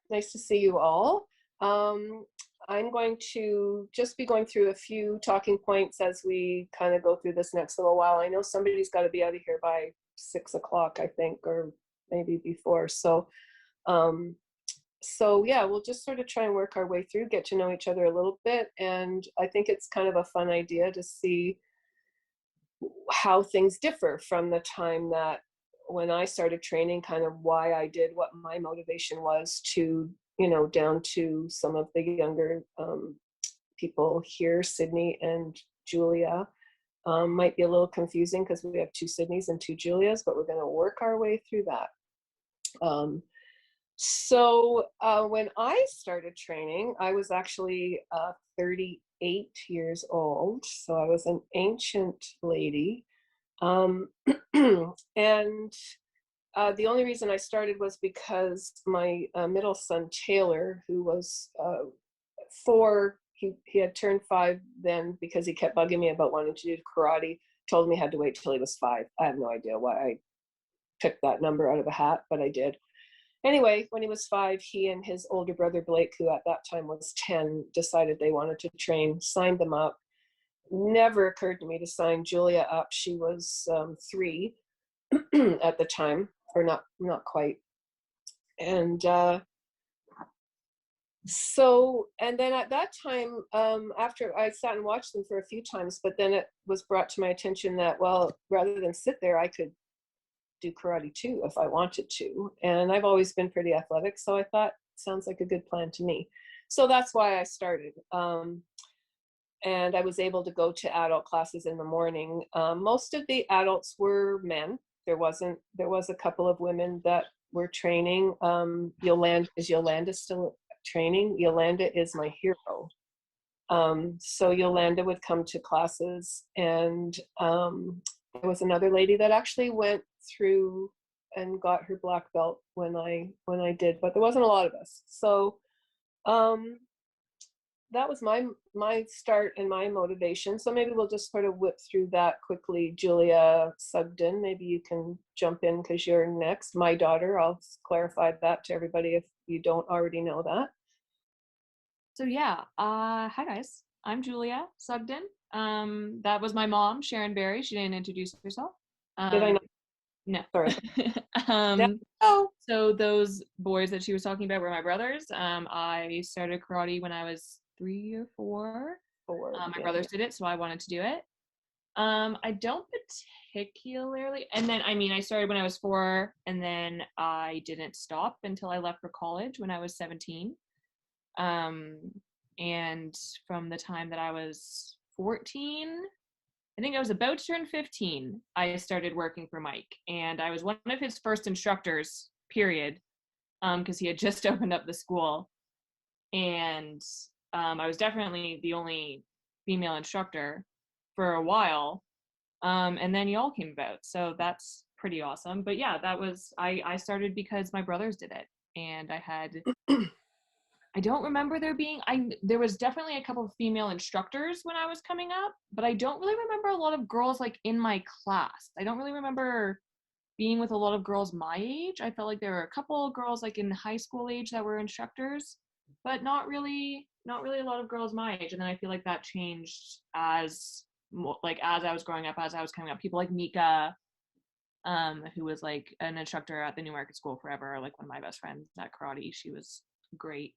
Nice to see you all. I'm going to just be going through a few talking points as we kind of go through this next little while. I know somebody's got to be out of here by 6 o'clock, I think, or maybe before. So yeah, we'll just sort of try and work our way through, get to know each other a little bit. And I think it's kind of a fun idea to see how things differ from the time that when I started training, kind of why I did what my motivation was to, down to some of the younger people here, Sydney and Julia. Might be a little confusing because we have 2 Sydneys and 2 Julias, but we're going to work our way through that. So when I started training, I was actually 38 years old. So I was an ancient lady. And the only reason I started was because my middle son, Taylor, who was 4, he had turned 5 then because he kept bugging me about wanting to do karate, told me I had to wait till he was 5. I have no idea why I picked that number out of a hat, but I did. Anyway, when he was 5, he and his older brother, Blake, who at that time was 10, decided they wanted to train, signed them up. Never occurred to me to sign Julia up. She was 3 at the time, or not quite. And and then at that time, after I sat and watched them for a few times, but then it was brought to my attention that, well, rather than sit there, I could do karate too if I wanted to. And I've always been pretty athletic, so I thought, sounds like a good plan to me. So that's why I started. And I was able to go to adult classes in the morning. Most of the adults were men. There was a couple of women that were training. Yolanda still training? Yolanda is my hero. So Yolanda would come to classes, and there was another lady that actually went through and got her black belt when I did, but there wasn't a lot of us. So that was my start and my motivation. So maybe we'll just sort of whip through that quickly. Julia Sugden, maybe you can jump in because you're next. My daughter, I'll clarify that to everybody if you don't already know that. So yeah, hi guys, I'm Julia Sugden. That was my mom, Sharon Berry. She didn't introduce herself. Did I know? No. Sorry. So those boys that she was talking about were my brothers. I started karate when I was 3 or 4. My brothers did it, so I wanted to do it. I don't particularly, and then I started when I was 4, and then I didn't stop until I left for college when I was 17. And from the time that I was 14, I think I was about to turn 15, I started working for Mike, and I was one of his first instructors, period, because he had just opened up the school, and I was definitely the only female instructor for a while, and then y'all came about, so that's pretty awesome. But yeah, that was, I started because my brothers did it, and I had I don't remember there was definitely a couple of female instructors when I was coming up, but I don't really remember a lot of girls like in my class. I don't really remember being with a lot of girls my age. I felt like there were a couple of girls like in high school age that were instructors, but not really a lot of girls my age. And then I feel like that changed as I was growing up, as I was coming up. People like Mika, who was like an instructor at the New Market School forever, like one of my best friends at karate. She was great.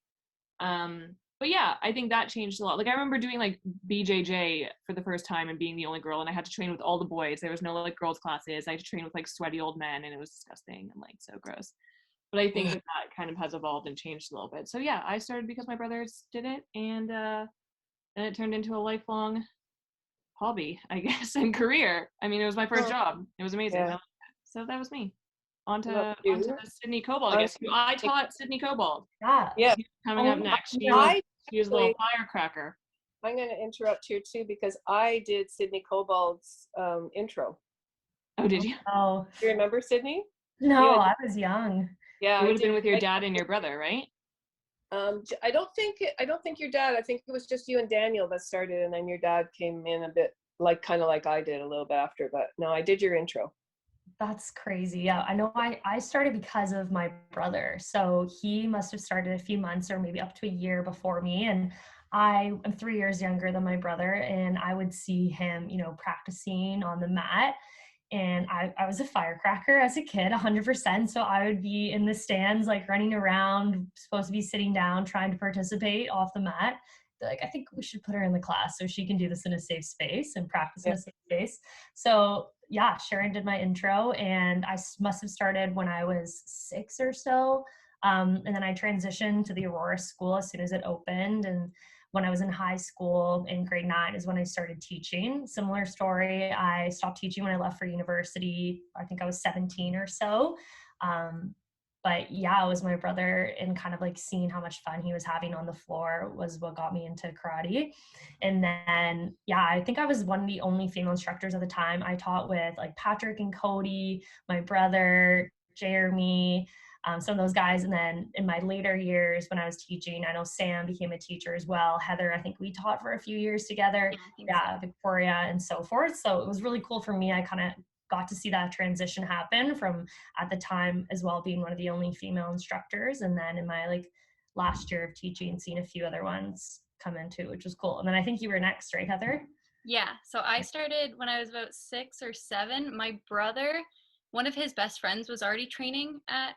But yeah, I think that changed a lot. Like I remember doing like BJJ for the first time and being the only girl, and I had to train with all the boys. There was no like girls classes. I had to train with like sweaty old men, and it was disgusting and like so gross. But I think that kind of has evolved and changed a little bit. So yeah, I started because my brothers did it, and then it turned into a lifelong hobby, I guess, and career. I mean, it was my first job. It was amazing. Yeah. So that was me. Onto Sydney Cobalt, I guess. I taught Sydney Cobalt. Yeah. Coming up next. She was a little firecracker. I'm going to interrupt here too because I did Sydney Cobalt's intro. Oh, did you? Oh. Do you remember Sydney? No, I was young. Yeah, you would have been with your dad and your brother, right? I don't think your dad. I think it was just you and Daniel that started, and then your dad came in a bit kind of like I did a little bit after. But no, I did your intro. That's crazy. Yeah, I know I started because of my brother. So he must have started a few months or maybe up to a year before me. And I am 3 years younger than my brother. And I would see him, practicing on the mat. And I was a firecracker as a kid, 100%. So I would be in the stands, like running around, supposed to be sitting down, trying to participate off the mat. They're like, I think we should put her in the class so she can do this in a safe space and practice in Yeah. a safe space. So yeah, Sharon did my intro, and I must have started when I was 6 or so. And then I transitioned to the Aurora school as soon as it opened. And when I was in high school in grade 9 is when I started teaching. Similar story. I stopped teaching when I left for university. I think I was 17 or so. But yeah, it was my brother, and kind of like seeing how much fun he was having on the floor was what got me into karate. And then, yeah, I think I was one of the only female instructors at the time. I taught with like Patrick and Cody, my brother, Jeremy, some of those guys. And then in my later years when I was teaching, I know Sam became a teacher as well. Heather, I think we taught for a few years together. Yeah, I think Yeah, Victoria and so forth. So it was really cool for me. I kind of got to see that transition happen from at the time as well being one of the only female instructors. And then in my like last year of teaching, seeing a few other ones come into, which was cool. And then I think you were next, right, Heather? Yeah, so I started when I was about 6 or 7. My brother, one of his best friends was already training at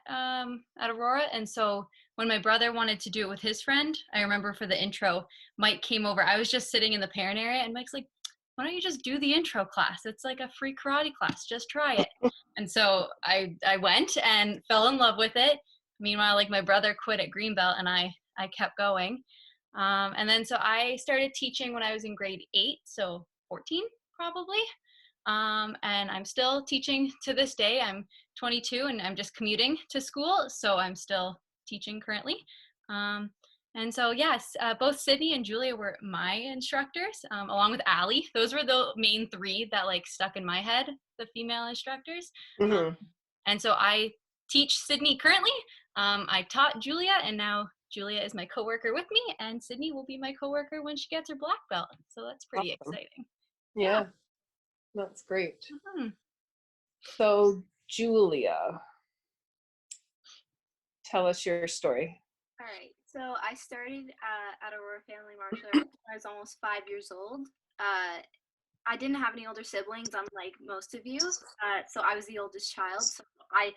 Aurora, and so when my brother wanted to do it with his friend, I remember for the intro, Mike came over. I was just sitting in the parent area, and Mike's like, why don't you just do the intro class? It's like a free karate class. Just try it. And so I went and fell in love with it. Meanwhile, like my brother quit at Greenbelt, and I kept going. And then so I started teaching when I was in grade 8, so 14 probably. And I'm still teaching to this day. I'm 22 and I'm just commuting to school, so I'm still teaching currently. And so yes, both Sydney and Julia were my instructors, along with Allie. Those were the main 3 that like stuck in my head, the female instructors. Mm-hmm. And so I teach Sydney currently. I taught Julia, and now Julia is my coworker with me, and Sydney will be my coworker when she gets her black belt. So that's pretty Awesome. exciting. Yeah, that's great. Mm-hmm. So Julia, tell us your story. All right, so I started at Aurora Family Martial Arts when I was almost 5 years old. I didn't have any older siblings, unlike most of you, so I was the oldest child. So I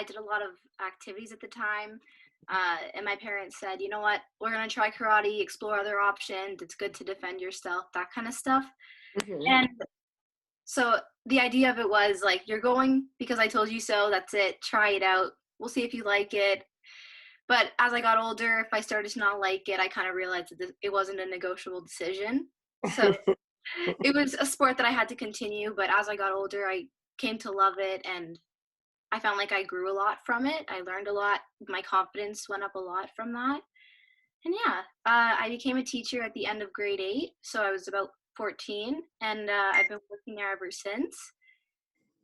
did a lot of activities at the time, and my parents said, you know what, we're going to try karate, explore other options, it's good to defend yourself, that kind of stuff. Mm-hmm. And so the idea of it was like, you're going because I told you so, that's it, try it out, we'll see if you like it. But as I got older, if I started to not like it, I kind of realized that it wasn't a negotiable decision. So it was a sport that I had to continue, but as I got older, I came to love it, and I found like I grew a lot from it. I learned a lot. My confidence went up a lot from that. And yeah, I became a teacher at the end of grade 8, so I was about 14, and I've been working there ever since.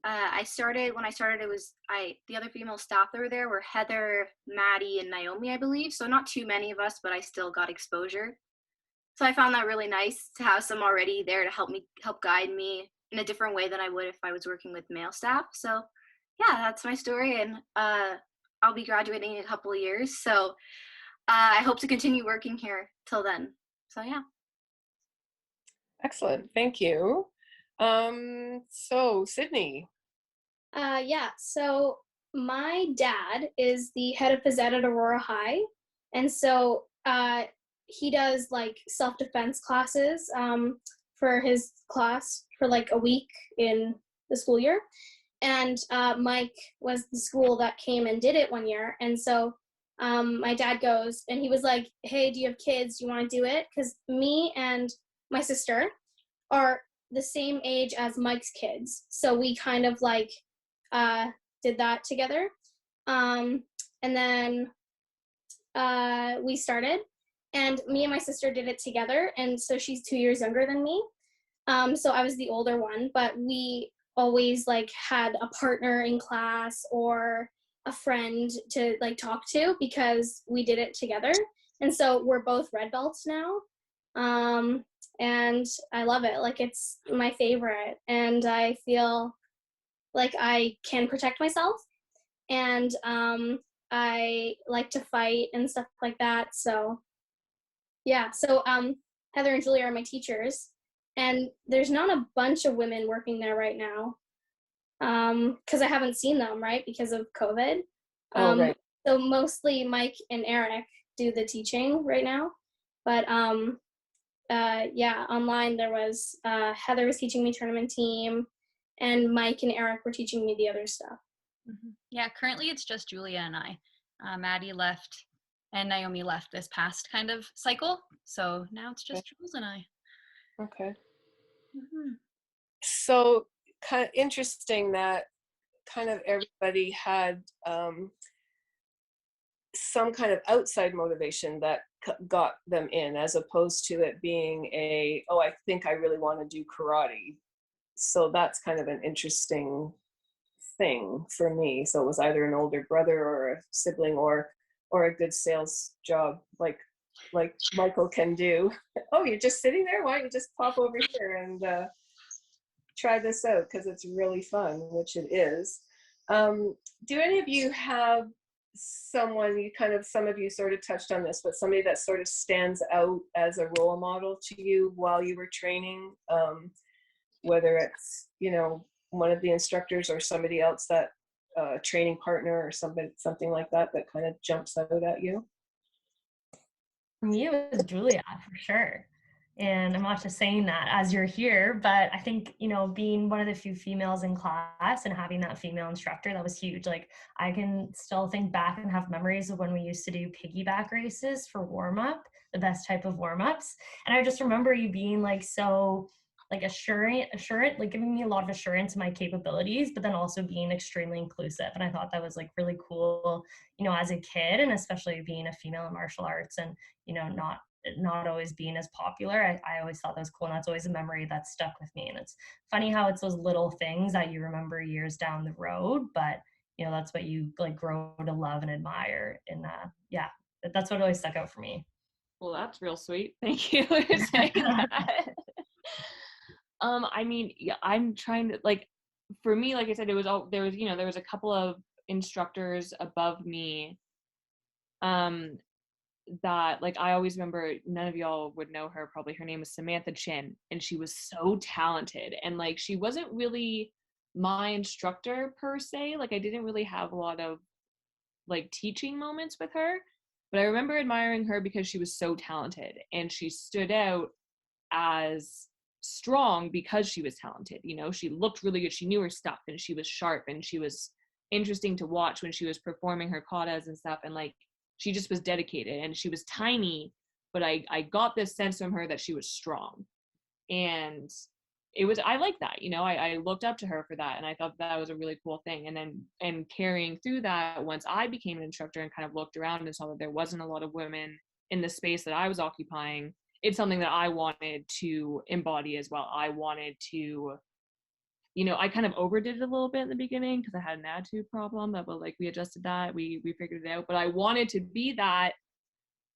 When I started, it was the other female staff that were there were Heather, Maddie, and Naomi, I believe. So not too many of us, but I still got exposure. So I found that really nice to have some already there to help guide me in a different way than I would if I was working with male staff. So yeah, that's my story, and I'll be graduating in a couple of years. So I hope to continue working here till then. So yeah. Excellent, thank you. So Sydney. Yeah, so my dad is the head of phys ed at Aurora High, and so he does like self-defense classes for his class for like a week in the school year. And Mike was the school that came and did it one year, and so my dad goes, and he was like, hey, do you have kids? Do you want to do it? Because me and my sister are the same age as Mike's kids, so we kind of like did that together. And then we started, and me and my sister did it together, and so she's 2 years younger than me. So I was the older one, but we always like had a partner in class or a friend to like talk to because we did it together. And so we're both red belts now. And I love it. Like, it's my favorite, and I feel like I can protect myself, and I like to fight and stuff like that. So yeah, so Heather and Julia are my teachers, and there's not a bunch of women working there right now, because I haven't seen them, right, because of COVID. Oh, right. So mostly Mike and Eric do the teaching right now, but yeah, online there was Heather was teaching me tournament team, and Mike and Eric were teaching me the other stuff. Yeah, currently it's just Julia and I. Maddie left and Naomi left this past kind of cycle, so now it's just Jules and I. Okay. Mm-hmm. So kind of interesting that kind of everybody had some kind of outside motivation that got them in, as opposed to it being oh, I think I really want to do karate. So that's kind of an interesting thing for me. So it was either an older brother or a sibling or a good sales job like Michael can do. Oh, you're just sitting there? Why don't you just pop over here and try this out, because it's really fun, which it is. Do any of you have someone, some of you sort of touched on this, but somebody that sort of stands out as a role model to you while you were training, whether it's, one of the instructors or somebody else, that training partner or something like that kind of jumps out at you? For me, it was Julia, for sure. And I'm not just saying that as you're here, but I think, being one of the few females in class and having that female instructor, that was huge. Like, I can still think back and have memories of when we used to do piggyback races for warm-up, the best type of warm-ups. And I just remember you being like so assurant, like giving me a lot of assurance in my capabilities, but then also being extremely inclusive. And I thought that was like really cool, as a kid, and especially being a female in martial arts and, not always being as popular. I always thought that was cool. And that's always a memory that stuck with me. And it's funny how it's those little things that you remember years down the road, but that's what you like grow to love and admire. And yeah, that's what always stuck out for me. Well, that's real sweet. Thank you for saying that. I mean, yeah, I'm trying to, like, for me, like I said, there was a couple of instructors above me, that, like, I always remember, none of y'all would know her probably. Her name was Samantha Chin, and she was so talented. And like, she wasn't really my instructor per se. Like, I didn't really have a lot of like teaching moments with her, but I remember admiring her because she was so talented, and she stood out as strong because she was talented. She looked really good. She knew her stuff, and she was sharp, and she was interesting to watch when she was performing her katas and stuff. And like, she just was dedicated, and she was tiny, but I got this sense from her that she was strong. And I like that, I looked up to her for that, and I thought that was a really cool thing. And carrying through that, once I became an instructor and kind of looked around and saw that there wasn't a lot of women in the space that I was occupying, it's something that I wanted to embody as well. I wanted to, I kind of overdid it a little bit in the beginning because I had an attitude problem, but like, we adjusted that, we figured it out. But I wanted to be that,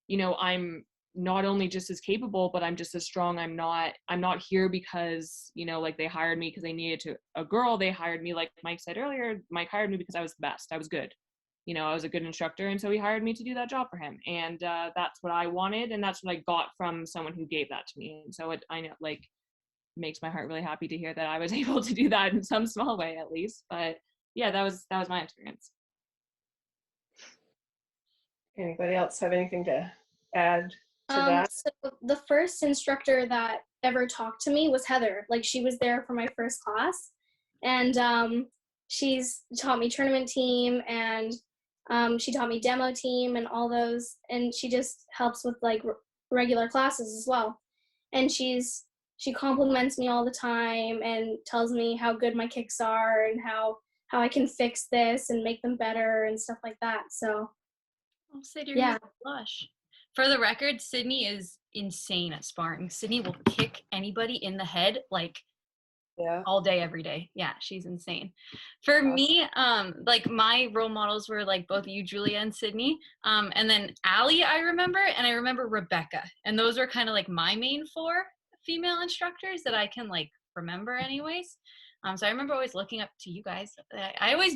I'm not only just as capable, but I'm just as strong. I'm not here because, like, they hired me because they needed a girl. They hired me, like Mike said earlier, Mike hired me because I was the best. I was good. I was a good instructor, and so he hired me to do that job for him. And that's what I wanted, and that's what I got from someone who gave that to me. And so I know, like, makes my heart really happy to hear that I was able to do that in some small way, at least. But yeah, that was my experience. Anybody else have anything to add to that? So the first instructor that ever talked to me was Heather. Like, she was there for my first class, and she's taught me tournament team, and she taught me demo team and all those, and she just helps with like regular classes as well. And she compliments me all the time and tells me how good my kicks are and how I can fix this and make them better and stuff like that. So I'll say to your blush. For the record, Sydney is insane at sparring. Sydney will kick anybody in the head like all day, every day. Yeah, she's insane. For me, like, my role models were like both you, Julia, and Sydney. And then Allie, I remember Rebecca. And those were kind of like my main 4 female instructors that I can like remember anyways. So I remember always looking up to you guys.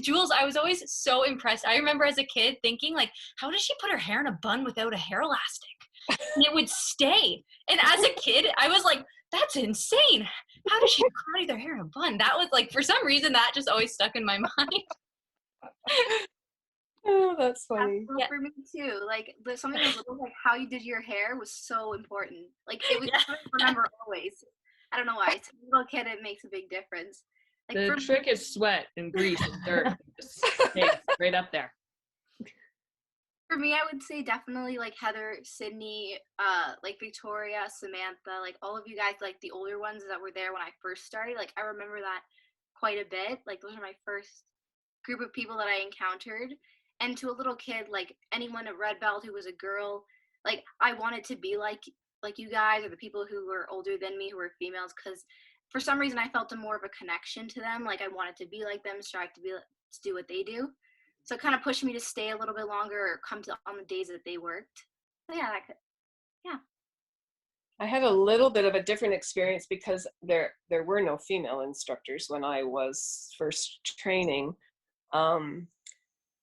Jules, I was always so impressed. I remember as a kid thinking, like, how does she put her hair in a bun without a hair elastic? And it would stay. And as a kid, I was like, that's insane. How does she carry their hair in a bun? That was like, for some reason, that just always stuck in my mind. Oh, that's funny. Yeah. For me too. Like something as little like how you did your hair was so important. Like it was something to remember always. I don't know why. To a little kid, it makes a big difference. Like The trick is sweat and grease and dirt. Just stays right up there. For me, I would say definitely like Heather, Sydney, like Victoria, Samantha, like all of you guys, like the older ones that were there when I first started. Like I remember that quite a bit. Like those are my first group of people that I encountered. And to a little kid, like anyone at Red Belt who was a girl, like I wanted to be like you guys or the people who were older than me who were females, because for some reason I felt more of a connection to them. Like I wanted to be like them, strive to do what they do. So it kind of pushed me to stay a little bit longer or come to on the days that they worked. So yeah, I had a little bit of a different experience because there were no female instructors when I was first training.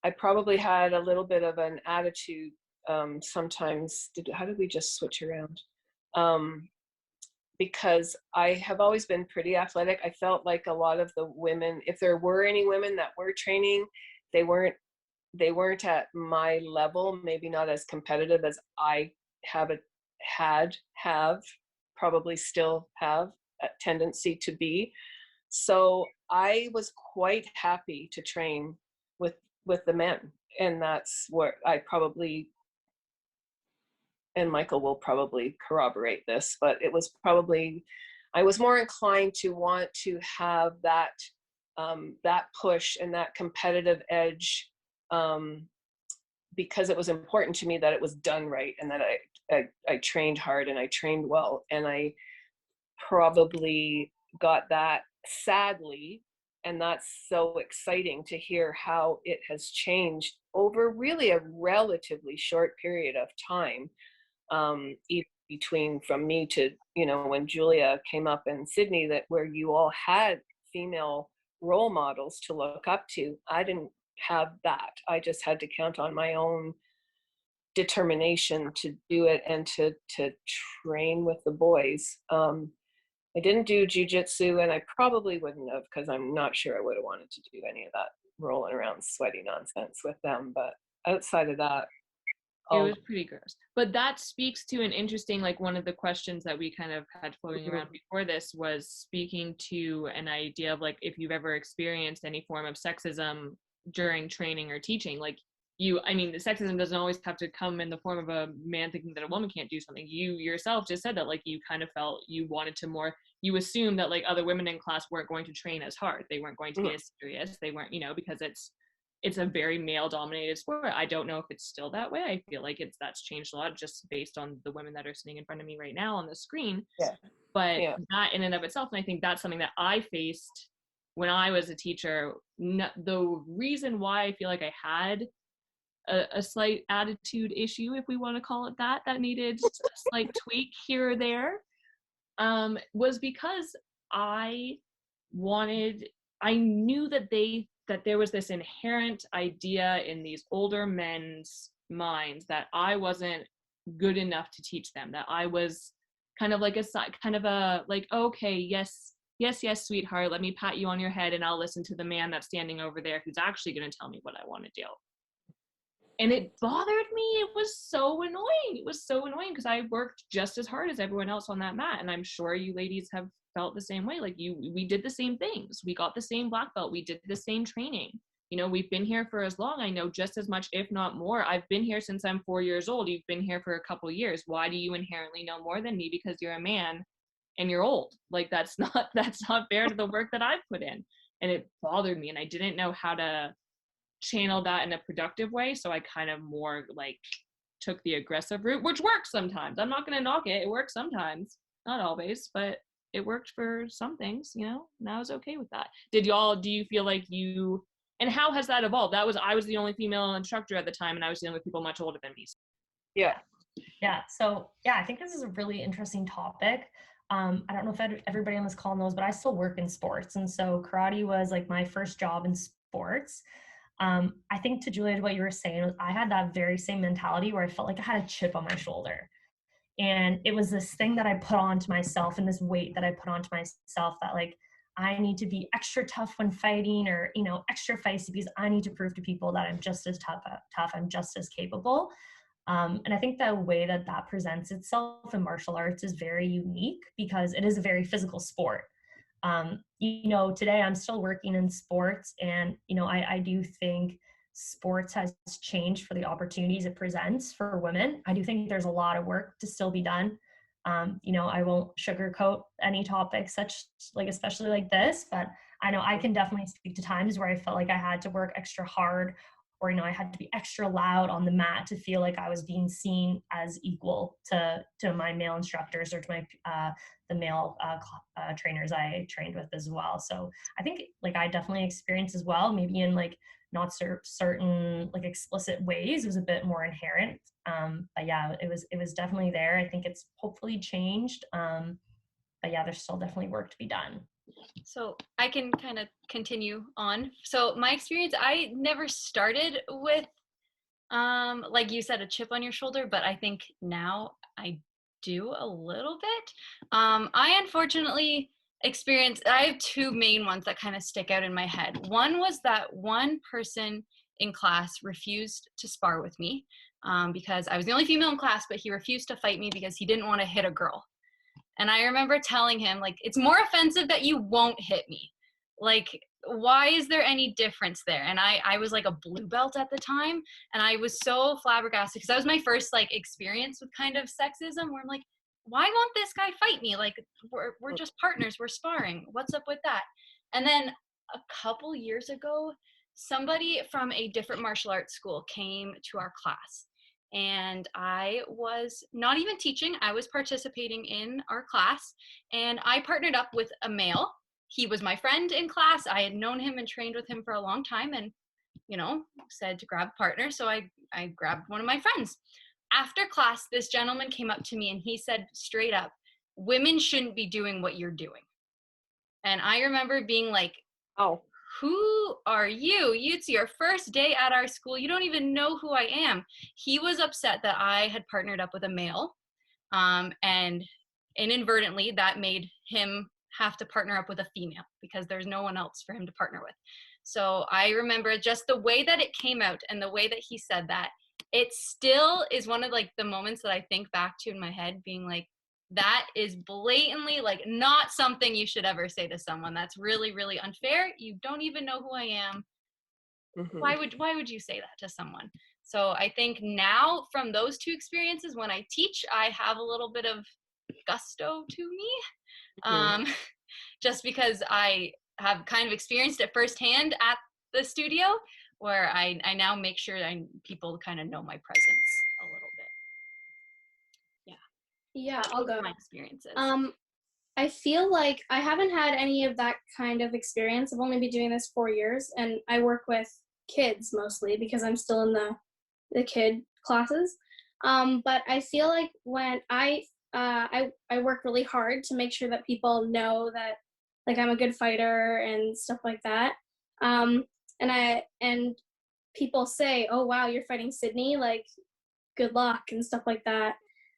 I probably had a little bit of an attitude sometimes. How did we just switch around? Because I have always been pretty athletic. I felt like a lot of the women, if there were any women that were training, they weren't at my level, maybe not as competitive as I probably still have a tendency to be. So I was quite happy to train with the men. And that's where I probably, and Michael will probably corroborate this, but it was probably, I was more inclined to want to have that push and that competitive edge, because it was important to me that it was done right and that I trained hard and I trained well. And I probably got that, sadly, and that's so exciting to hear how it has changed over really a relatively short period of time, even between from me to, when Julia came up in Sydney, that where you all had female role models to look up to. I didn't have that. I just had to count on my own determination to do it and to train with the boys. I didn't do jujitsu, and I probably wouldn't have, because I'm not sure I would have wanted to do any of that rolling around sweaty nonsense with them. But outside of that, it was pretty gross. But that speaks to an interesting, like one of the questions that we kind of had floating around before this was speaking to an idea of like, if you've ever experienced any form of sexism during training or teaching, like the sexism doesn't always have to come in the form of a man thinking that a woman can't do something. You yourself just said that, like, you kind of felt you wanted to more, you assumed that like other women in class weren't going to train as hard. They weren't going to be as serious. They weren't, because it's a very male dominated sport. I don't know if it's still that way. I feel like that's changed a lot just based on the women that are sitting in front of me right now on the screen. Yeah. But that in and of itself, and I think that's something that I faced when I was a teacher. The reason why I feel like I had a slight attitude issue, if we want to call it that needed a slight tweak here or there, was because I knew that there was this inherent idea in these older men's minds that I wasn't good enough to teach them, that I was kind of like okay, yes, sweetheart, let me pat you on your head and I'll listen to the man that's standing over there who's actually going to tell me what I want to do. And it bothered me. It was so annoying. Because I worked just as hard as everyone else on that mat. And I'm sure you ladies have felt the same way. Like we did the same things. We got the same black belt. We did the same training. We've been here for as long. I know just as much, if not more. I've been here since I'm 4 years old. You've been here for a couple years. Why do you inherently know more than me? Because you're a man and you're old. Like that's not fair to the work that I've put in. And it bothered me. And I didn't know how to channel that in a productive way, so I kind of more like took the aggressive route, which works sometimes. I'm not going to knock it. It works sometimes, not always, but it worked for some things, and I was okay with that. Do you feel like and how has that evolved? I was the only female instructor at the time, and I was dealing with people much older than me. Yeah. So I think this is a really interesting topic. I don't know if everybody on this call knows, but I still work in sports. And so karate was like my first job in sports. I think to Julia, what you were saying, I had that very same mentality where I felt like I had a chip on my shoulder. And it was this thing that I put onto myself and this weight that I put onto myself that like, I need to be extra tough when fighting or, you know, extra feisty because I need to prove to people that I'm just as tough, I'm just as capable. And I think the way that that presents itself in martial arts is very unique because it is a very physical sport. You know, today I'm still working in sports and, you know, I do think sports has changed for the opportunities it presents for women. I do think there's a lot of work to still be done. You know, I won't sugarcoat any topic such like, especially like this, but I know I can definitely speak to times where I felt like I had to work extra hard or, you know, I had to be extra loud on the mat to feel like I was being seen as equal to my male instructors or to my, the male trainers I trained with as well. So I think like I definitely experienced as well, maybe in like not certain like explicit ways, it was a bit more inherent. But yeah, it was definitely there. I think it's hopefully changed. But yeah, there's still definitely work to be done. So I can kind of continue on. So my experience, I never started with, like you said, a chip on your shoulder, but I think now I do a little bit. I unfortunately I have two main ones that kind of stick out in my head. One was that one person in class refused to spar with me because I was the only female in class, but he refused to fight me because he didn't want to hit a girl. And I remember telling him, like, it's more offensive that you won't hit me. Like, why is there any difference there? And I was like a blue belt at the time. And I was so flabbergasted because that was my first like experience with kind of sexism where I'm like, why won't this guy fight me? Like, we're just partners. We're sparring. What's up with that? And then a couple years ago, somebody from a different martial arts school came to our class. And I was not even teaching, I was participating in our class, and I partnered up with a male. He was my friend in class. I had known him and trained with him for a long time and, you know, said to grab a partner. So I grabbed one of my friends. After class, this gentleman came up to me and he said straight up, women shouldn't be doing what you're doing. And I remember being like, oh, who are you? It's your first day at our school. You don't even know who I am. He was upset that I had partnered up with a male. And inadvertently, that made him have to partner up with a female because there's no one else for him to partner with. So I remember just the way that it came out and the way that he said that, it still is one of like the moments that I think back to in my head being like, that is blatantly like not something you should ever say to someone. That's really, really unfair. You don't even know who I am. Mm-hmm. Why would you say that to someone? So I think now from those two experiences, when I teach, I have a little bit of gusto to me. Mm-hmm. Just because I have kind of experienced it firsthand at the studio where I now make sure people kind of know my presence a little bit. Yeah, I'll go. My experiences. I feel like I haven't had any of that kind of experience. I've only been doing this 4 years, and I work with kids mostly because I'm still in the kid classes. But I feel like when I work really hard to make sure that people know that like I'm a good fighter and stuff like that. And people say, "Oh wow, you're fighting Sydney, like good luck," and stuff like that.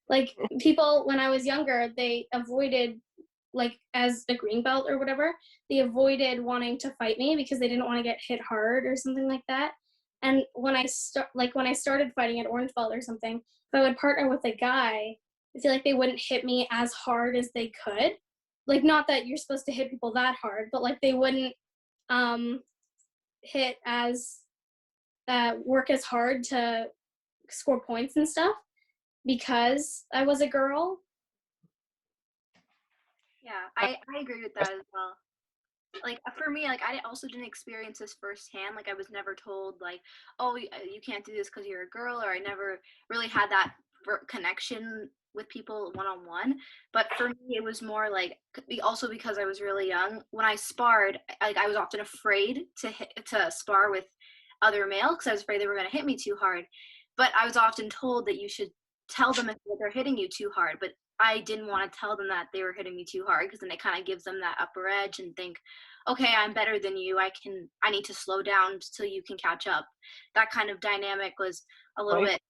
Like people, when I was younger, they avoided, like as a green belt or whatever, they avoided wanting to fight me because they didn't want to get hit hard or something like that. And when I started fighting at orange belt or something, if I would partner with a guy, I feel like they wouldn't hit me as hard as they could. Like, not that you're supposed to hit people that hard, but like they wouldn't hit as work as hard to score points and stuff, because I was a girl. Yeah, I agree with that as well. Like for me, like I also didn't experience this firsthand. Like I was never told like, oh, you can't do this because you're a girl, or I never really had that connection with people one-on-one. But for me, it was more like, also because I was really young, when I sparred, like I was often afraid to spar with other male because I was afraid they were going to hit me too hard. But I was often told that you should tell them if they're hitting you too hard. But I didn't want to tell them that they were hitting me too hard, because then it kind of gives them that upper edge and think, okay, I'm better than you. I need to slow down so you can catch up. That kind of dynamic was a little Right.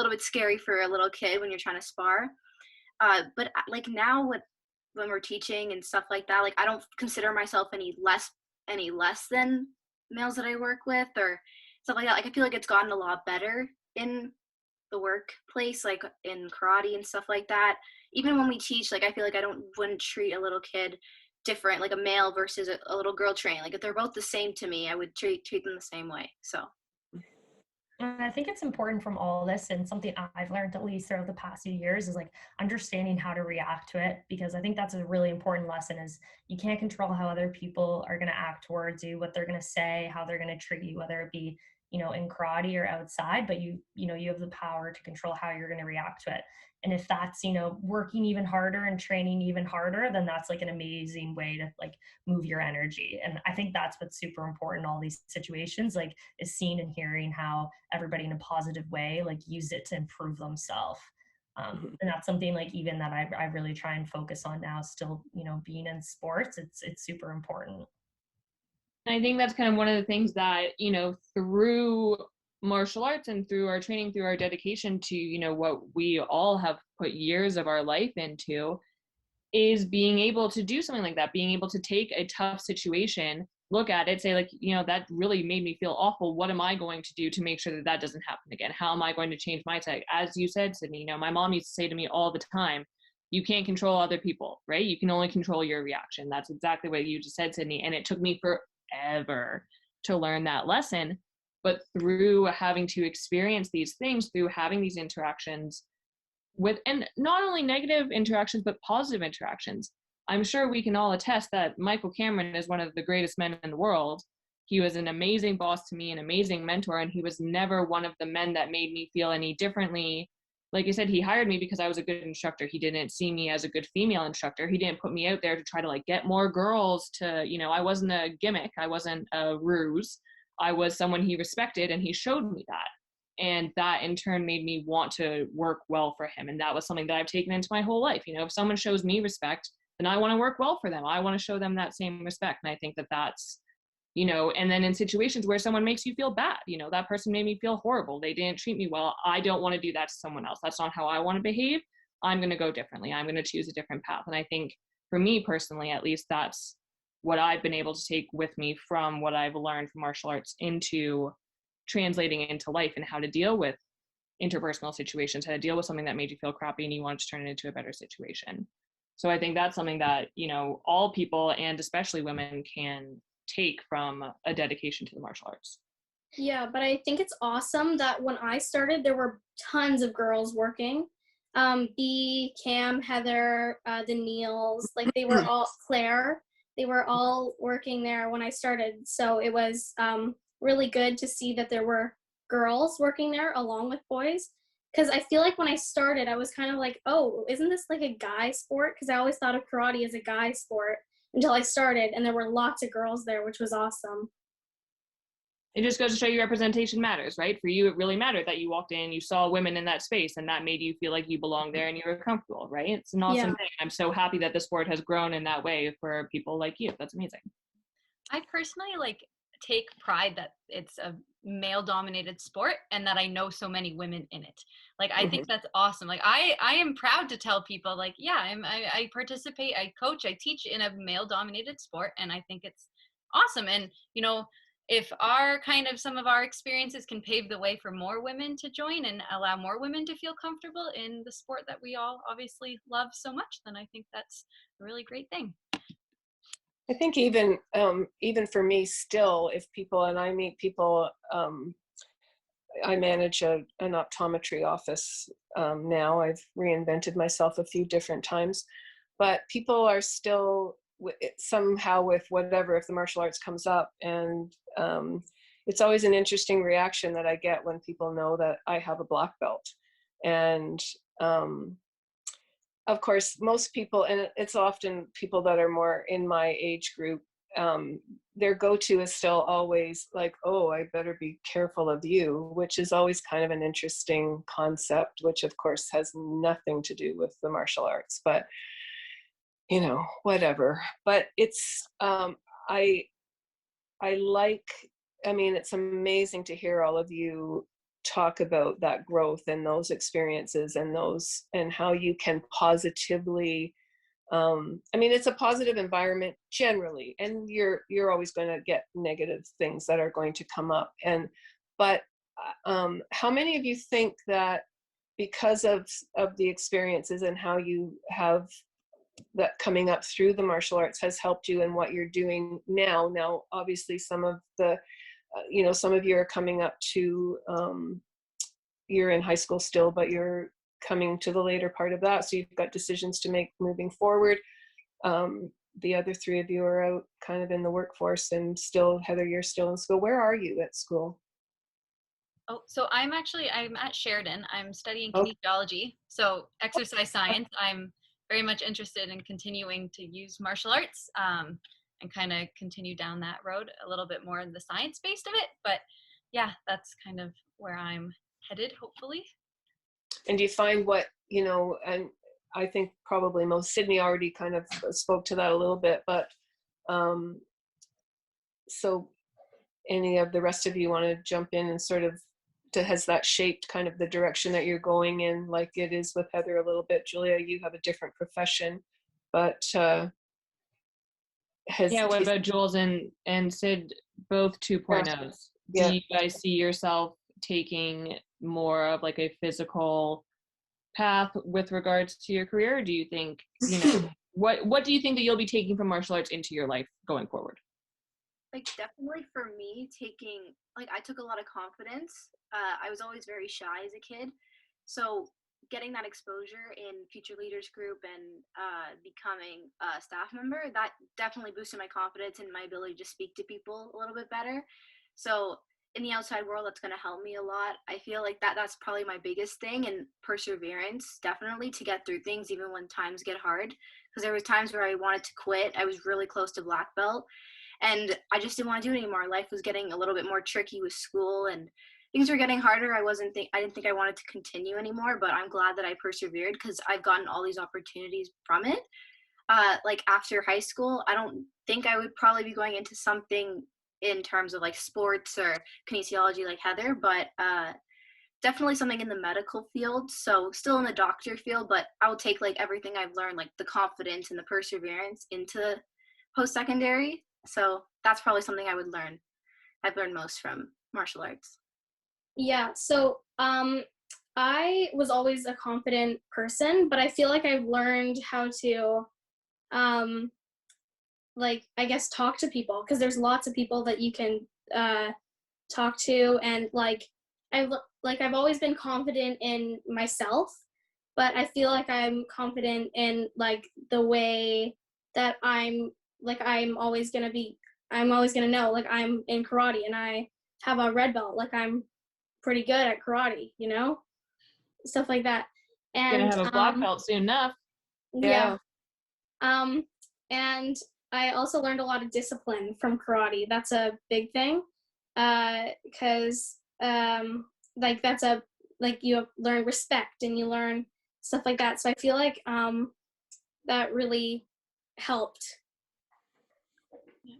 bit scary for a little kid when you're trying to spar. But like now when we're teaching and stuff like that, like I don't consider myself any less than males that I work with or stuff like that. Like I feel like it's gotten a lot better in the workplace, like in karate and stuff like that. Even when we teach, like I feel like wouldn't treat a little kid different, like a male versus a little girl training. Like if they're both the same to me, I would treat them the same way. So And I think it's important from all this, and something I've learned at least throughout the past few years is like understanding how to react to it, because I think that's a really important lesson. Is you can't control how other people are going to act towards you, what they're going to say, how they're going to treat you, whether it be, you know, in karate or outside, but you know, you have the power to control how you're going to react to it. And if that's, you know, working even harder and training even harder, then that's like an amazing way to like move your energy. And I think that's what's super important in all these situations, like is seeing and hearing how everybody in a positive way like use it to improve themselves. And that's something like even that I really try and focus on now, still, you know, being in sports, it's super important. And I think that's kind of one of the things that, you know, through martial arts and through our training, through our dedication to, you know, what we all have put years of our life into, is being able to do something like that, being able to take a tough situation, look at it, say like, you know, that really made me feel awful. What am I going to do to make sure that that doesn't happen again? How am I going to change my mindset? As you said, Sydney, you know, my mom used to say to me all the time, you can't control other people, right? You can only control your reaction. That's exactly what you just said, Sydney. And it took me forever to learn that lesson. But through having to experience these things, through having these interactions with, and not only negative interactions, but positive interactions, I'm sure we can all attest that Michael Cameron is one of the greatest men in the world. He was an amazing boss to me, an amazing mentor, and he was never one of the men that made me feel any differently. Like I said, he hired me because I was a good instructor. He didn't see me as a good female instructor. He didn't put me out there to try to like get more girls to, you know, I wasn't a gimmick. I wasn't a ruse. I was someone he respected, and he showed me that. And that in turn made me want to work well for him. And that was something that I've taken into my whole life. You know, if someone shows me respect, then I want to work well for them. I want to show them that same respect. And I think that that's, you know, and then in situations where someone makes you feel bad, you know, that person made me feel horrible, they didn't treat me well, I don't want to do that to someone else. That's not how I want to behave. I'm going to go differently. I'm going to choose a different path. And I think for me personally, at least, that's what I've been able to take with me from what I've learned from martial arts into translating into life, and how to deal with interpersonal situations, how to deal with something that made you feel crappy and you wanted to turn it into a better situation. So I think that's something that, you know, all people, and especially women, can take from a dedication to the martial arts. Yeah, but I think it's awesome that when I started, there were tons of girls working. B, Cam, Heather, the Neils, like they were all, Claire, they were all working there when I started. So it was really good to see that there were girls working there along with boys. Because I feel like when I started, I was kind of like, oh, isn't this like a guy sport? Because I always thought of karate as a guy sport until I started, and there were lots of girls there, which was awesome. It just goes to show you representation matters, right? For you, it really mattered that you walked in, you saw women in that space, and that made you feel like you belonged there and you were comfortable, right? It's an awesome thing. I'm so happy that the sport has grown in that way for people like you. That's amazing. I personally like take pride that it's a male dominated sport and that I know so many women in it. Like I think that's awesome. Like I am proud to tell people like, yeah, I participate, I coach, I teach in a male dominated sport, and I think it's awesome. And you know, if our kind of some of our experiences can pave the way for more women to join and allow more women to feel comfortable in the sport that we all obviously love so much, then I think that's a really great thing. I think even for me still, if people, and I meet people, I manage an optometry office now. I've reinvented myself a few different times, but people are still somehow with whatever, if the martial arts comes up, and it's always an interesting reaction that I get when people know that I have a black belt. And of course, most people, and it's often people that are more in my age group, their go-to is still always like, oh, I better be careful of you, which is always kind of an interesting concept, which of course has nothing to do with the martial arts, but you know, whatever. But it's, I like, I mean, it's amazing to hear all of you talk about that growth and those experiences and those, and how you can positively, I mean, it's a positive environment generally, and you're always going to get negative things that are going to come up. But how many of you think that because of the experiences and how you have that coming up through the martial arts has helped you in what you're doing now? Now, obviously, some of the, you know, some of you are coming up to, you're in high school still, but you're coming to the later part of that, so you've got decisions to make moving forward. The other three of you are out kind of in the workforce, and still, Heather, you're still in school. Where are you at school? Oh, so I'm at Sheridan. I'm studying Okay. kinesiology, so exercise science. I'm very much interested in continuing to use martial arts, and kind of continue down that road a little bit more in the science based of it. But yeah, that's kind of where I'm headed, hopefully. And do you find what, you know, and I think probably most, Sydney already kind of spoke to that a little bit, but so any of the rest of you want to jump in and sort of, has that shaped kind of the direction that you're going in, like it is with Heather a little bit? Julia, you have a different profession, but Yeah, what about Jules and Sid, both 2.0s? Yeah. Do you guys see yourself taking more of like a physical path with regards to your career? Or do you think, you know, what do you think that you'll be taking from martial arts into your life going forward? Like, definitely for me, taking, like, I took a lot of confidence. I was always very shy as a kid, so getting that exposure in Future Leaders Group and becoming a staff member, that definitely boosted my confidence and my ability to speak to people a little bit better. So in the outside world, that's going to help me a lot. I feel like that's probably my biggest thing, and perseverance, definitely, to get through things even when times get hard, because there was times where I wanted to quit. I was really close to black belt, and I just didn't want to do it anymore. Life was getting a little bit more tricky with school, and things were getting harder. I didn't think I wanted to continue anymore, but I'm glad that I persevered, because I've gotten all these opportunities from it. Like, after high school, I don't think I would probably be going into something in terms of like sports or kinesiology like Heather, but definitely something in the medical field. So still in the doctor field, but I will take like everything I've learned, like the confidence and the perseverance, into post-secondary. So that's probably something I've learned most from martial arts. Yeah, so I was always a confident person, but I feel like I've learned how to like, I guess, talk to people, because there's lots of people that you can talk to, and like I've always been confident in myself, but I feel like I'm confident in like the way that I'm always gonna know, like, I'm in karate and I have a red belt, like I'm pretty good at karate, you know, stuff like that. And Gonna have a black belt soon enough. Yeah. And I also learned a lot of discipline from karate. That's a big thing, because like that's a, like, you learn respect and you learn stuff like that. So I feel like that really helped.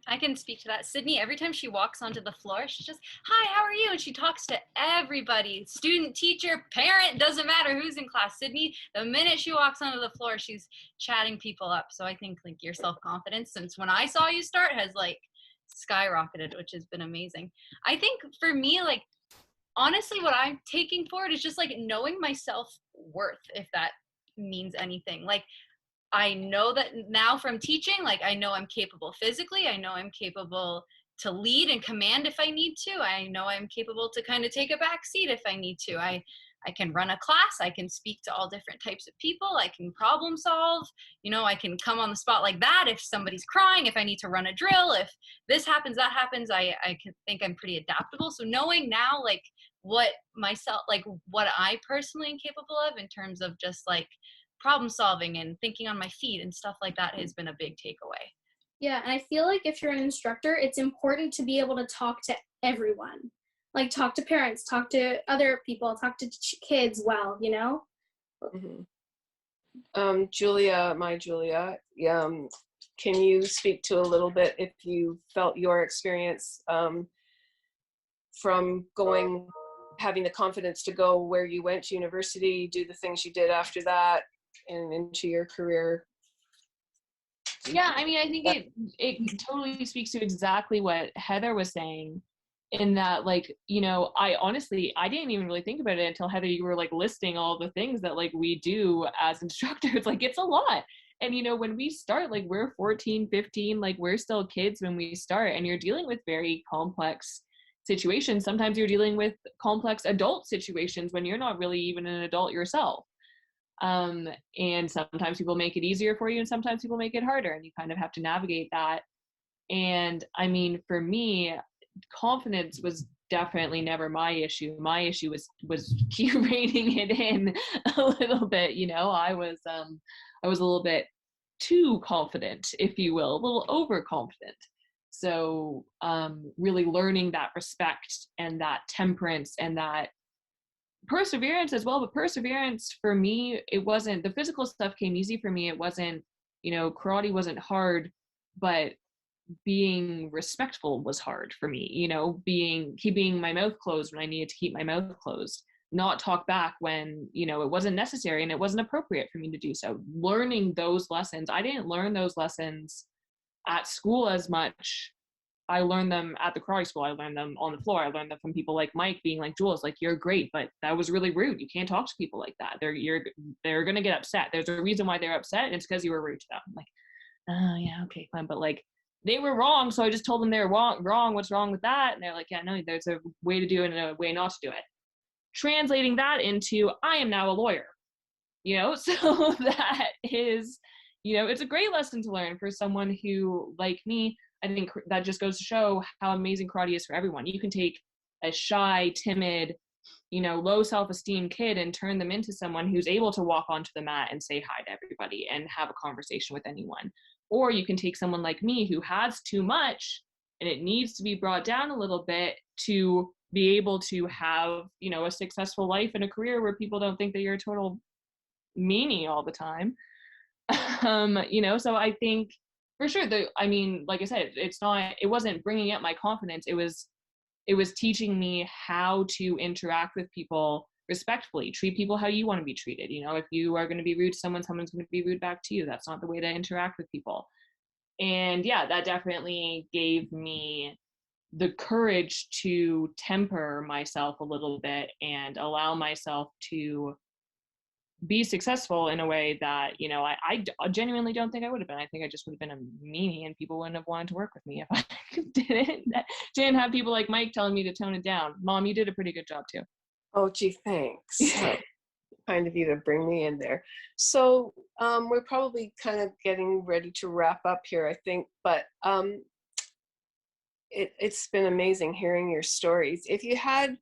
I can speak to that. Sydney, every time she walks onto the floor, she's just, hi, how are you? And she talks to everybody, student, teacher, parent, doesn't matter who's in class. Sydney, the minute she walks onto the floor, she's chatting people up. So I think like your self-confidence, since when I saw you start, has like skyrocketed, which has been amazing. I think for me, like, honestly, what I'm taking forward is just like knowing my self-worth, if that means anything. Like, I know that now from teaching, like, I know I'm capable physically. I know I'm capable to lead and command if I need to. I know I'm capable to kind of take a back seat if I need to. I can run a class. I can speak to all different types of people. I can problem solve. You know, I can come on the spot like that if somebody's crying, if I need to run a drill, if this happens, that happens. I can think I'm pretty adaptable. So knowing now, like, what I personally am capable of in terms of just like problem solving and thinking on my feet and stuff like that has been a big takeaway. Yeah, and I feel like if you're an instructor, it's important to be able to talk to everyone. Like talk to parents, talk to other people, talk to kids well, you know? Mhm. Julia, can you speak to a little bit if you felt your experience from having the confidence to go where you went to university, do the things you did after that, and into your career? Yeah, I mean, I think it totally speaks to exactly what Heather was saying, in that, like, you know, I didn't even really think about it until, Heather, you were like listing all the things that like we do as instructors. Like, it's a lot. And, you know, when we start, like, we're 14, 15, like, we're still kids when we start, and you're dealing with very complex situations. Sometimes you're dealing with complex adult situations when you're not really even an adult yourself. And sometimes people make it easier for you, and sometimes people make it harder, and you kind of have to navigate that. And I mean, for me, confidence was definitely never my issue. My issue was reining it in a little bit. You know, I was a little bit too confident, if you will, a little overconfident. So really learning that respect and that temperance and that perseverance as well. But perseverance for me, it wasn't, the physical stuff came easy for me. It wasn't, you know, karate wasn't hard, but being respectful was hard for me. You know, keeping my mouth closed when I needed to keep my mouth closed, not talk back when, you know, it wasn't necessary and it wasn't appropriate for me to do so. Learning those lessons, I didn't learn those lessons at school as much. I learned them at the karate school. I learned them on the floor. I learned them from people like Mike being like, Jules, like, you're great, but that was really rude. You can't talk to people like that. They're going to get upset. There's a reason why they're upset, and it's because you were rude to them. I'm like, oh yeah, okay, fine. But like, they were wrong. So I just told them they're wrong. What's wrong with that? And they're like, yeah, no, there's a way to do it and a way not to do it. Translating that into, I am now a lawyer, you know? So that is, you know, it's a great lesson to learn for someone who, like me, I think that just goes to show how amazing karate is for everyone. You can take a shy, timid, you know, low self-esteem kid and turn them into someone who's able to walk onto the mat and say hi to everybody and have a conversation with anyone. Or you can take someone like me who has too much and it needs to be brought down a little bit to be able to have, you know, a successful life and a career where people don't think that you're a total meanie all the time. You know, so I think for sure I mean, like I said, it wasn't bringing up my confidence. It was teaching me how to interact with people respectfully, treat people how you want to be treated. You know, if you are going to be rude to someone's going to be rude back to you. That's not the way to interact with people. And yeah, that definitely gave me the courage to temper myself a little bit and allow myself to be successful in a way that, you know, I genuinely don't think I would have been. I think I just would have been a meanie and people wouldn't have wanted to work with me if I didn't have people like Mike telling me to tone it down. Mom, you did a pretty good job too. Oh, gee, thanks. Kind of you to bring me in there. So we're probably kind of getting ready to wrap up here, I think, but it's been amazing hearing your stories. If you had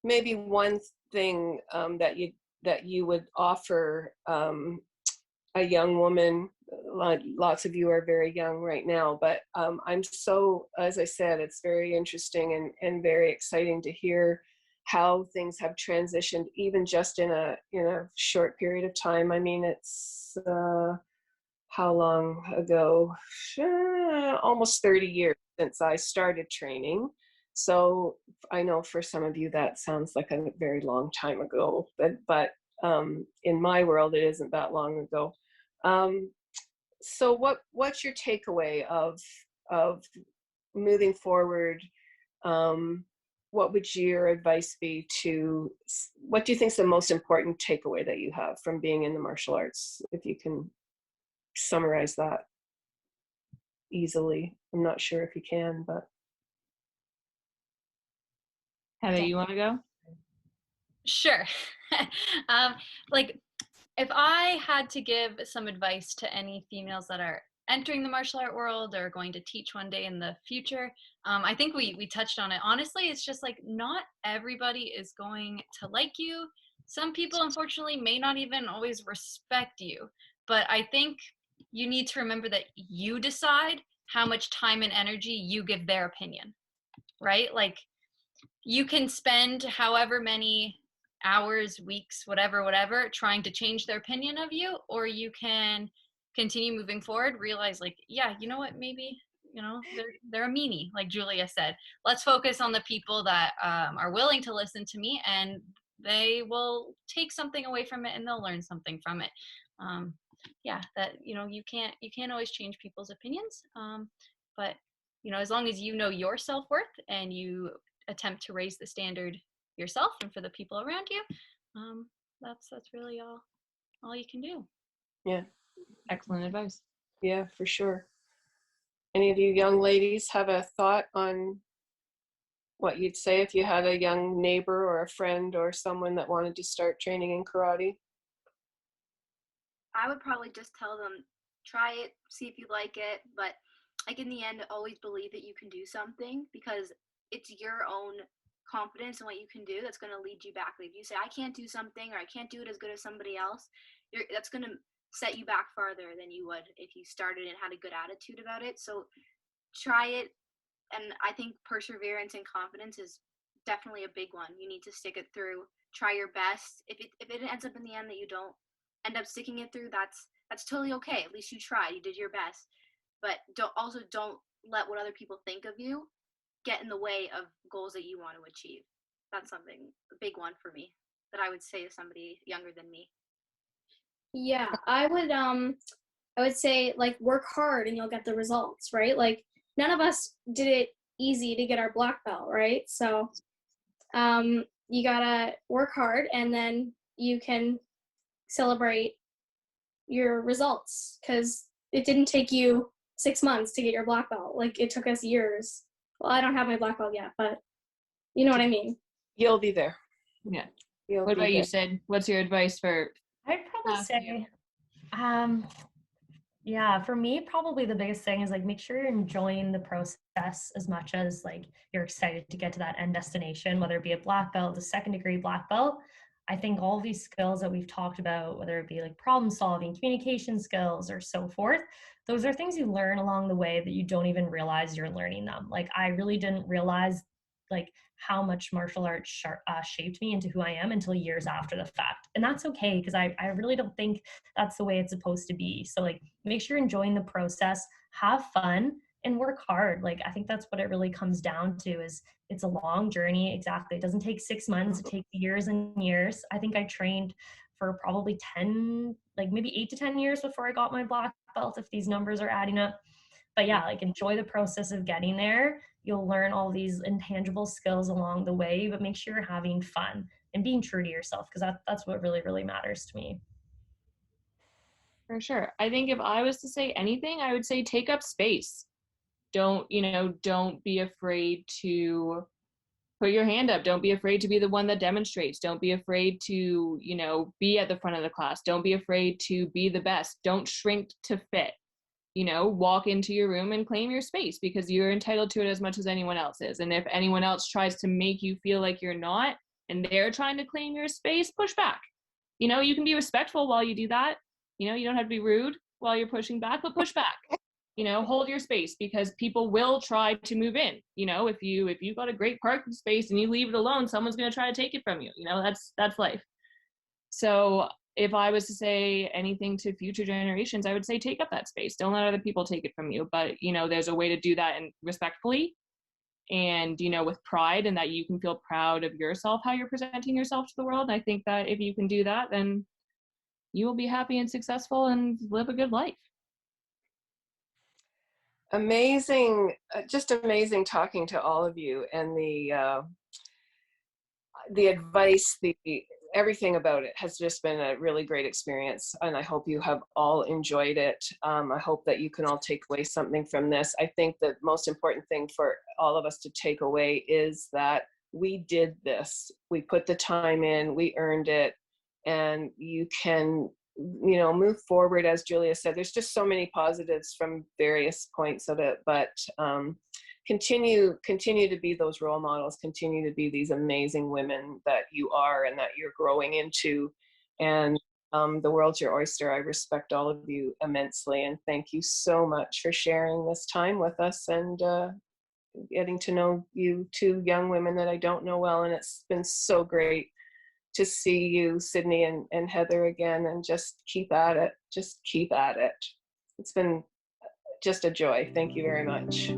maybe one thing that you would offer a young woman, lots of you are very young right now, but I'm so, as I said, it's very interesting and very exciting to hear how things have transitioned, even just in a short period of time. I mean, it's how long ago? Almost 30 years since I started training. So I know for some of you that sounds like a very long time ago, but in my world it isn't that long ago. So what's your takeaway of moving forward? What would your advice be what do you think is the most important takeaway that you have from being in the martial arts? If you can summarize that easily. I'm not sure if you can, but. Heather, you want to go? Sure. Like, if I had to give some advice to any females that are entering the martial art world or going to teach one day in the future, I think we touched on it. Honestly, it's just like, not everybody is going to like you. Some people, unfortunately, may not even always respect you. But I think you need to remember that you decide how much time and energy you give their opinion, right? Like, you can spend however many hours, weeks, whatever, trying to change their opinion of you, or you can continue moving forward, realize like, yeah, you know what, maybe, you know, they're a meanie, like Julia said. Let's focus on the people that are willing to listen to me, and they will take something away from it and they'll learn something from it. Yeah, that, you know, you can't always change people's opinions, but you know, as long as you know your self-worth and you attempt to raise the standard yourself and for the people around you, that's really all you can do. Yeah. Excellent advice. Yeah, for sure. Any of you young ladies have a thought on what you'd say if you had a young neighbor or a friend or someone that wanted to start training in karate? I would probably just tell them, try it, see if you like it, but like in the end, always believe that you can do something, because it's your own confidence in what you can do that's going to lead you back. Like if you say, I can't do something, or I can't do it as good as somebody else, that's going to set you back farther than you would if you started and had a good attitude about it. So try it. And I think perseverance and confidence is definitely a big one. You need to stick it through, try your best. If it ends up in the end that you don't end up sticking it through, that's totally okay. At least you tried, you did your best. But don't let what other people think of you get in the way of goals that you want to achieve. That's a big one for me that I would say to somebody younger than me. Yeah, I would say like work hard and you'll get the results, right? Like none of us did it easy to get our black belt, right? So you gotta work hard and then you can celebrate your results, because it didn't take you 6 months to get your black belt. Like it took us years. Well, I don't have my black belt yet, but you know what I mean. You'll be there. Yeah. You'll What be about you, there. Sid? What's your advice for? I'd probably say, yeah, for me, probably the biggest thing is like make sure you're enjoying the process as much as like you're excited to get to that end destination, whether it be a black belt, a second degree black belt. I think all these skills that we've talked about, whether it be like problem solving, communication skills, or so forth, those are things you learn along the way that you don't even realize you're learning them. Like I really didn't realize like how much martial arts shaped me into who I am until years after the fact. And that's okay, because I really don't think that's the way it's supposed to be. So like make sure you're enjoying the process, have fun, and work hard. Like I think that's what it really comes down to, is it's a long journey. Exactly. It doesn't take 6 months, it takes years and years. I think I trained for probably 10, like maybe 8 to 10 years before I got my black belt, if these numbers are adding up. But yeah, like enjoy the process of getting there. You'll learn all these intangible skills along the way, but make sure you're having fun and being true to yourself, because that's what really, really matters to me. For sure. I think if I was to say anything, I would say take up space. Don't be afraid to put your hand up. Don't be afraid to be the one that demonstrates. Don't be afraid to, be at the front of the class. Don't be afraid to be the best. Don't shrink to fit. Walk into your room and claim your space, because you're entitled to it as much as anyone else is. And if anyone else tries to make you feel like you're not, and they're trying to claim your space, push back. You can be respectful while you do that. You don't have to be rude while you're pushing back, but push back. Hold your space, because people will try to move in. If you've got a great parking space and you leave it alone, someone's going to try to take it from you. That's life. So if I was to say anything to future generations, I would say take up that space. Don't let other people take it from you. But, there's a way to do that and respectfully and, with pride, and that you can feel proud of yourself, how you're presenting yourself to the world. And I think that if you can do that, then you will be happy and successful and live a good life. Amazing, just amazing talking to all of you, and the advice, everything about it has just been a really great experience, and I hope you have all enjoyed it. I hope that you can all take away something from this. I think the most important thing for all of us to take away is that we did this. We put the time in, we earned it, and you can move forward. As Julia said, there's just so many positives from various points of it, but continue to be those role models, continue to be these amazing women that you are and that you're growing into, and The world's your oyster. I respect all of you immensely, and thank you so much for sharing this time with us and getting to know you two young women that I don't know well. And it's been so great to see you, Sydney and Heather, again, and just keep at it. Just keep at it. It's been just a joy. Thank you very much.